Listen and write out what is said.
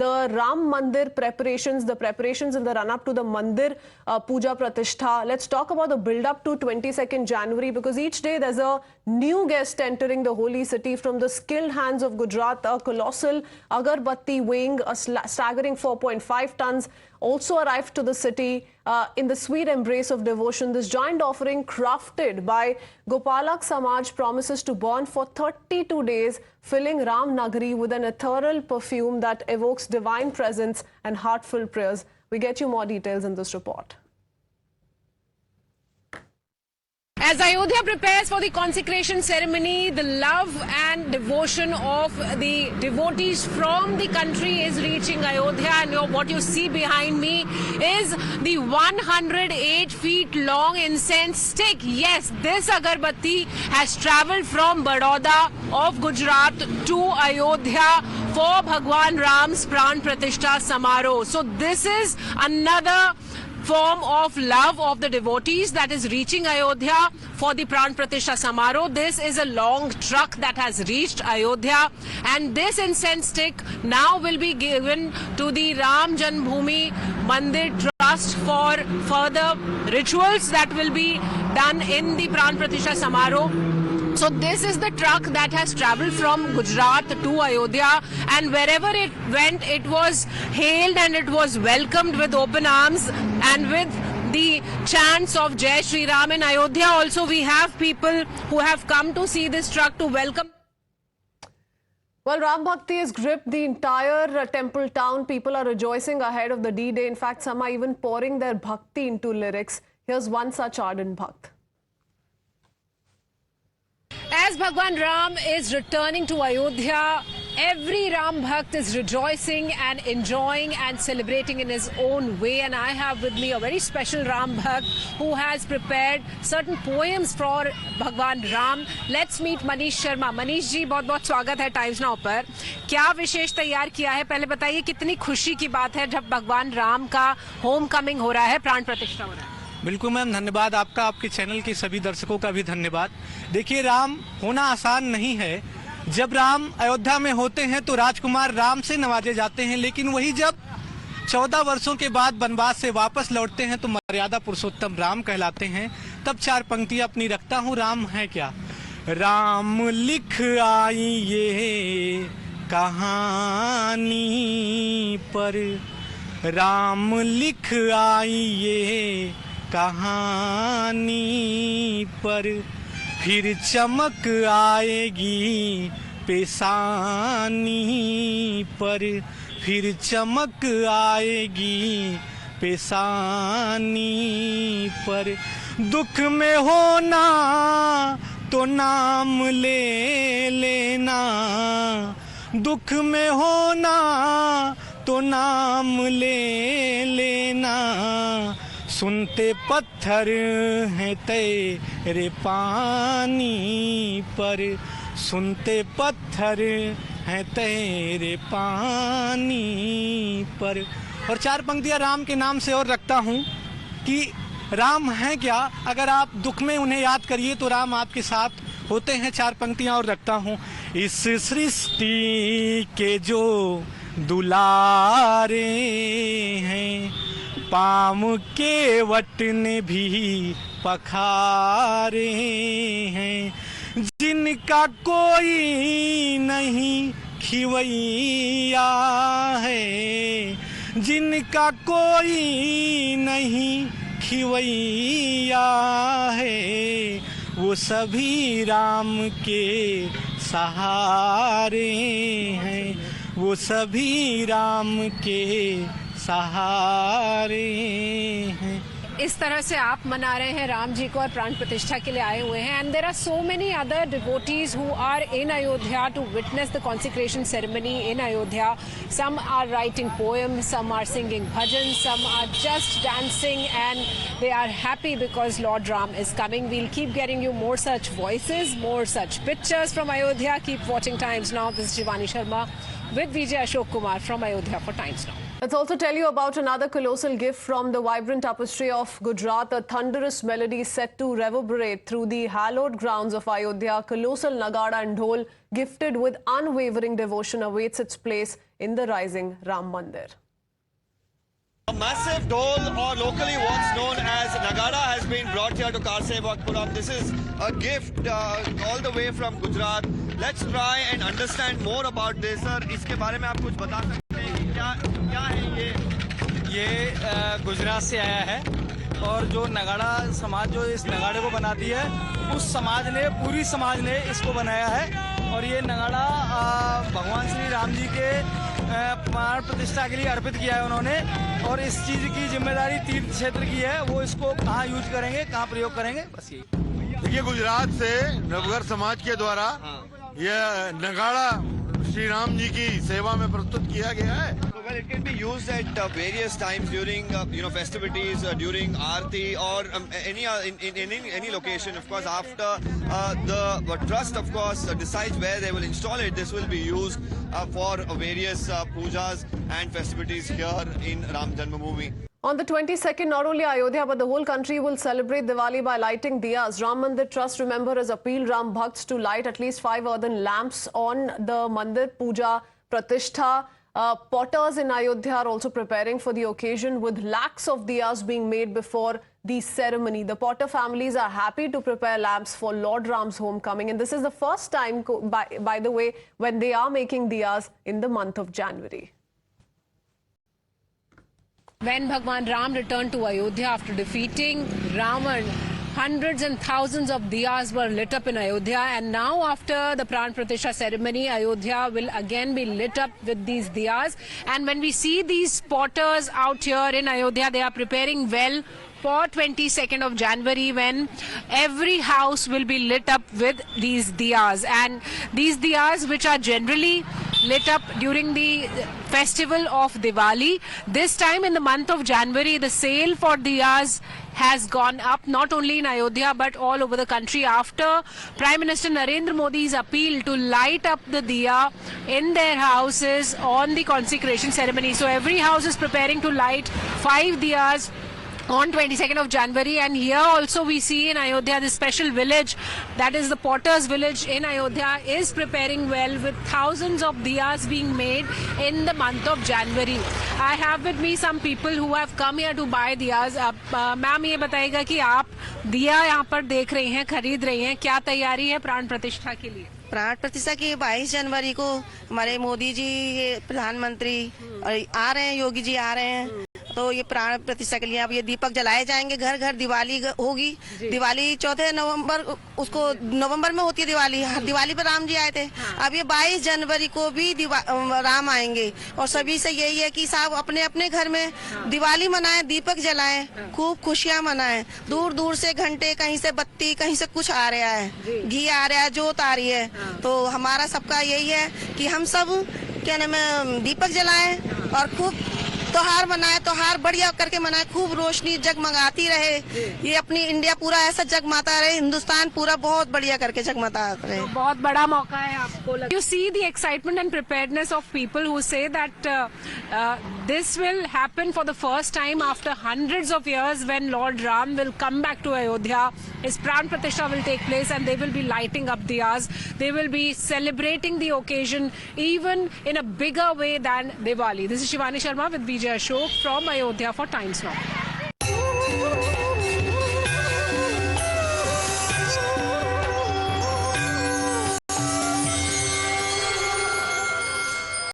The Ram Mandir preparations, the preparations in the run-up to the Mandir Puja Pratishtha. Let's talk about the build-up to 22nd January, because each day there's a new guest entering the holy city from the skilled hands of Gujarat. A colossal agarbatti weighing a staggering 4.5 tons also arrived to the city in the sweet embrace of devotion. This giant offering, crafted by Gopalak Samaj, promises to burn for 32 days, filling Ram Nagari with an ethereal perfume that evokes divine presence and heartfelt prayers. We get you more details in this report. As Ayodhya prepares for the consecration ceremony, the love and devotion of the devotees from the country is reaching Ayodhya. And what you see behind me is the 108 feet long incense stick. Yes, this agarbatti has travelled from Baroda of Gujarat to Ayodhya for Bhagwan Ram's Pran Pratishtha Samaroh. So this is another form of love of the devotees that is reaching Ayodhya for the Pran Pratishtha Samaroh. This is a long truck that has reached Ayodhya, and this incense stick now will be given to the Ram Janmabhoomi Mandir Trust for further rituals that will be done in the Pran Pratishtha Samaroh. So this is the truck that has travelled from Gujarat to Ayodhya, and wherever it went, it was hailed and it was welcomed with open arms and with the chants of Jai Shri Ram. In Ayodhya also we have people who have come to see this truck to welcome. Well, Ram Bhakti has gripped the entire temple town. People are rejoicing ahead of the D-Day. In fact, some are even pouring their bhakti into lyrics. Here's one such ardent bhakt. As Bhagwan Ram is returning to Ayodhya, every Ram Bhakt is rejoicing and enjoying and celebrating in his own way. And I have with me a very special Ram Bhakt who has prepared certain poems for Bhagwan Ram. Let's meet Manish Sharma. Manish जी, बहुत-बहुत स्वागत है times now पर. क्या विशेष तैयार किया है? पहले बताइए, कितनी खुशी की बात है जब भगवान राम का होम कमिंग हो रहा है, प्राण प्रतिष्ठा हो रहा है. बिल्कुल मैम, धन्यवाद आपका, आपके चैनल के सभी दर्शकों का भी धन्यवाद. देखिए, राम होना आसान नहीं है. जब राम अयोध्या में होते हैं तो राजकुमार राम से नवाजे जाते हैं, लेकिन वही जब 14 वर्षों के बाद वनवास से वापस लौटते हैं तो मर्यादा पुरुषोत्तम राम कहलाते हैं. तब 4 पंक्तियां अपनी रखता हूँ. राम है क्या? राम लिख आई ये कहानी पर, राम लिख आई ये कहानी पर, फिर चमक आएगी पेशानी पर, फिर चमक आएगी पेशानी पर. दुख में होना तो नाम ले लेना, दुख में होना तो नाम ले लेना, सुनते पत्थर हैं तेरे पानी पर, सुनते पत्थर हैं तेरे पानी पर. और 4 पंक्तियां राम के नाम से और रखता हूँ कि राम हैं क्या? अगर आप दुख में उन्हें याद करिए तो राम आपके साथ होते हैं. 4 पंक्तियां और रखता हूँ. इस सृष्टि के जो दुलारे हैं, पाम के वट ने भी पखारे हैं, जिनका कोई नहीं खिवैया है, जिनका कोई नहीं खिवैया है, वो सभी राम के सहारे हैं, वो सभी राम के सहारे हैं. इस तरह से आप मना रहे हैं राम जी को और प्राण प्रतिष्ठा के लिए आए हुए हैं. And there are so many other devotees who are in Ayodhya to witness the consecration ceremony in Ayodhya. Some are writing poems, some are singing bhajan, some are just dancing, and they are happy because Lord Ram is coming. We'll keep getting you more such voices, more such pictures from Ayodhya. Keep watching Times Now. This is Shivani Sharma with Vijay Ashok Kumar from Ayodhya for Times Now. Let's also tell you about another colossal gift from the vibrant tapestry of Gujarat. A thunderous melody set to reverberate through the hallowed grounds of Ayodhya. Colossal nagada and dhol, gifted with unwavering devotion, awaits its place in the rising Ram Mandir. A massive dole, or locally what's known as Nagada, has been brought here to Karsevakpuram. This is a gift all the way from Gujarat. Let's try and understand more about this, sir. इसके बारे में आप कुछ बता सकते हैं कि क्या है ये गुजरात से आया है और जो नगाड़ा समाज जो इस नगाड़े को बनाती है उस समाज ने पूरी समाज ने इसको बनाया है और ये नगाड़ा भगवान श्री राम जी के प्राण प्रतिष्ठा के लिए अर्पित किया है उन्होंने और इस चीज की जिम्मेदारी तीर्थ क्षेत्र की है। वो इसको कहाँ यूज करेंगे, कहाँ प्रयोग करेंगे, बस यही। देखिए, गुजरात से नवगर समाज के द्वारा यह नगाड़ा श्री राम जी की सेवा में प्रस्तुत किया गया है। Well, it can be used at various times during festivities, during aarti, or in any location. Of course, after the trust, of course, decides where they will install it. This will be used for various pujas and festivities here in Ram Janmabhoomi. On the 22nd, not only Ayodhya but the whole country will celebrate Diwali by lighting diyas. Ram Mandir Trust, remember, has appealed Ram Bhakts to light at least 5 earthen lamps on the Mandir Puja Pratishtha. Potters in Ayodhya are also preparing for the occasion with lakhs of diyas being made before the ceremony. The Potter families are happy to prepare lamps for Lord Ram's homecoming, and this is the first time, by the way, when they are making diyas in the month of January. When Bhagwan Ram returned to Ayodhya after defeating Ravan, hundreds and thousands of diyas were lit up in Ayodhya, and now after the Pran Pratishtha ceremony, Ayodhya will again be lit up with these diyas. And when we see these potters out here in Ayodhya, they are preparing well for 22nd of January, when every house will be lit up with these diyas. And these diyas, which are generally lit up during the festival of Diwali, this time in the month of January, the sale for diyas has gone up, not only in Ayodhya but all over the country, after Prime Minister Narendra Modi's appeal to light up the diya in their houses on the consecration ceremony. So every house is preparing to light 5 diyas on 22nd of January, and here also we see in Ayodhya this special village, that is the Potters village in Ayodhya, is preparing well with thousands of diyas being made in the month of January. I have with me some people who have come here to buy diyas. Ma'am ये बताइएगा कि आप दिया यहाँ पर देख रही हैं, खरीद रही हैं, क्या तैयारी है प्राण प्रतिष्ठा के लिए? प्राण प्रतिष्ठा की 22 जनवरी को हमारे मोदी जी, ये प्रधानमंत्री आ रहे हैं, योगी जी आ रहे हैं, तो ये प्राण प्रतिष्ठा के लिए अब ये दीपक जलाए जाएंगे, घर घर दिवाली होगी। दिवाली 4 नवंबर, उसको नवंबर में होती है दिवाली, दिवाली पर राम जी आए थे। अब ये 22 जनवरी को भी राम आएंगे और सभी से यही है कि साहब अपने अपने घर में दिवाली मनाएं, दीपक जलाएं, खूब खुशियां मनाएं। दूर दूर से घंटे, कहीं से बत्ती, कहीं से कुछ आ रहा है, घी आ रहा है, जोत आ रही है। तो हमारा सबका यही है कि हम सब क्या नाम है, दीपक जलाएं और खूब त्योहार मनाए, त्योहार बढ़िया करके मनाए, खूब रोशनी जगमगाती रहे, ये अपनी इंडिया पूरा ऐसा जगमाता रहे, हिंदुस्तान पूरा बहुत बढ़िया करके जगमाता रहे। तो बहुत बड़ा मौका है आपको। You see the excitement and preparedness of people who say that this will happen for the first time after hundreds of years, when Lord Ram will come back to Ayodhya. His Pran Pratishtha will take place and they will be lighting up diyas. They will be celebrating the occasion even in a bigger way than Diwali. This is Shivani Sharma with Vijay Ashok from Ayodhya for Times Now.